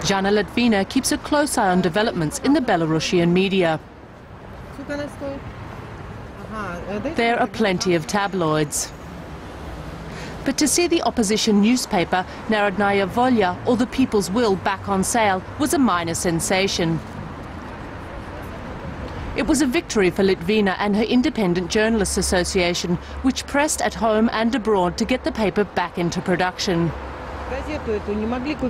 Jana Litvina keeps a close eye on developments in the Belarusian media. There are plenty of tabloids. But to see the opposition newspaper Narodnaya Volya, or the People's Will, back on sale was a minor sensation. It was a victory for Litvina and her Independent Journalists Association, which pressed at home and abroad to get the paper back into production.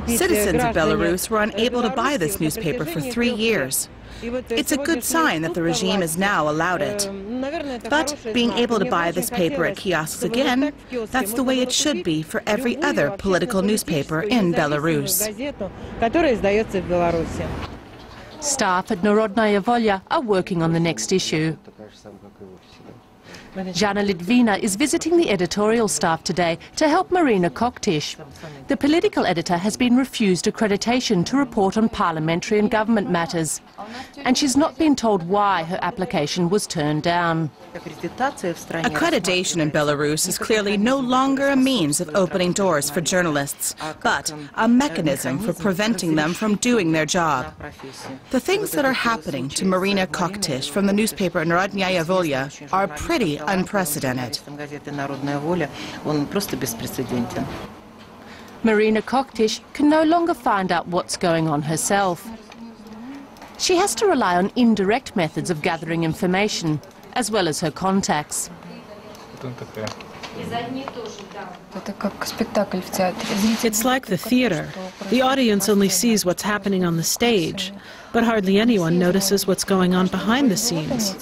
Citizens of Belarus were unable to buy this newspaper for 3 years. It's a good sign that the regime has now allowed it. But being able to buy this paper at kiosks again, that's the way it should be for every other political newspaper in Belarus. Staff at Narodnaya Volya are working on the next issue. Jana Litvina is visiting the editorial staff today to help Marina Koktish. The political editor has been refused accreditation to report on parliamentary and government matters, and she's not been told why her application was turned down. Accreditation in Belarus is clearly no longer a means of opening doors for journalists, but a mechanism for preventing them from doing their job. The things that are happening to Marina Koktish from the newspaper Narodnaya Volya are pretty unprecedented. Marina Koktish can no longer find out what's going on herself. She has to rely on indirect methods of gathering information, as well as her contacts. It's like the theater. The audience only sees what's happening on the stage, but hardly anyone notices what's going on behind the scenes.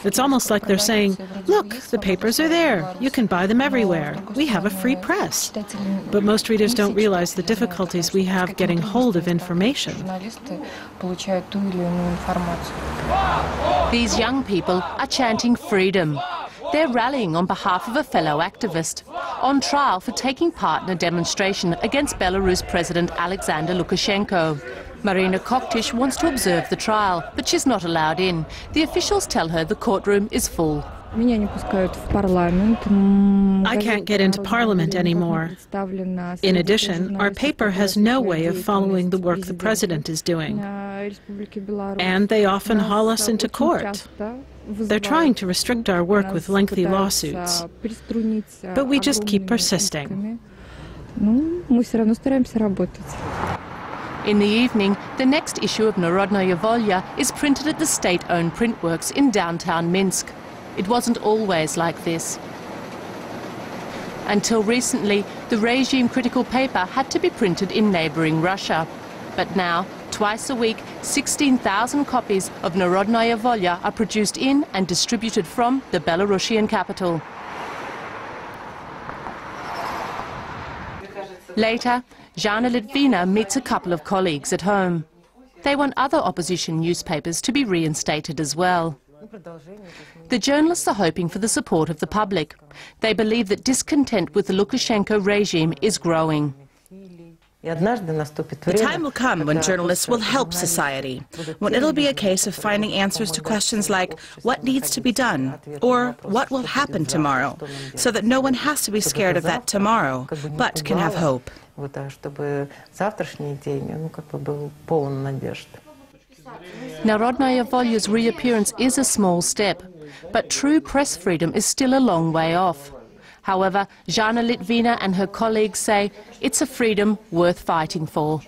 It's almost like they're saying, look, the papers are there. You can buy them everywhere. We have a free press. But most readers don't realize the difficulties we have getting hold of information. These young people are chanting freedom. They're rallying on behalf of a fellow activist, on trial for taking part in a demonstration against Belarus President Alexander Lukashenko. Marina Koktish wants to observe the trial, but she's not allowed in. The officials tell her the courtroom is full. I can't get into Parliament anymore. In addition, our paper has no way of following the work the President is doing. And they often haul us into court. They're trying to restrict our work with lengthy lawsuits. But we just keep persisting. In the evening, the next issue of Narodnaya Volya is printed at the state-owned printworks in downtown Minsk. It wasn't always like this. Until recently, the regime-critical paper had to be printed in neighbouring Russia. But now, twice a week, 16,000 copies of Narodnaya Volya are produced in and distributed from the Belarusian capital. Later, Jana Litvina meets a couple of colleagues at home. They want other opposition newspapers to be reinstated as well. The journalists are hoping for the support of the public. They believe that discontent with the Lukashenko regime is growing. The time will come when journalists will help society, when it'll be a case of finding answers to questions like what needs to be done or what will happen tomorrow, so that no one has to be scared of that tomorrow, but can have hope. Narodnaya Volya's reappearance is a small step, but true press freedom is still a long way off. However, Jana Litvina and her colleagues say it's a freedom worth fighting for.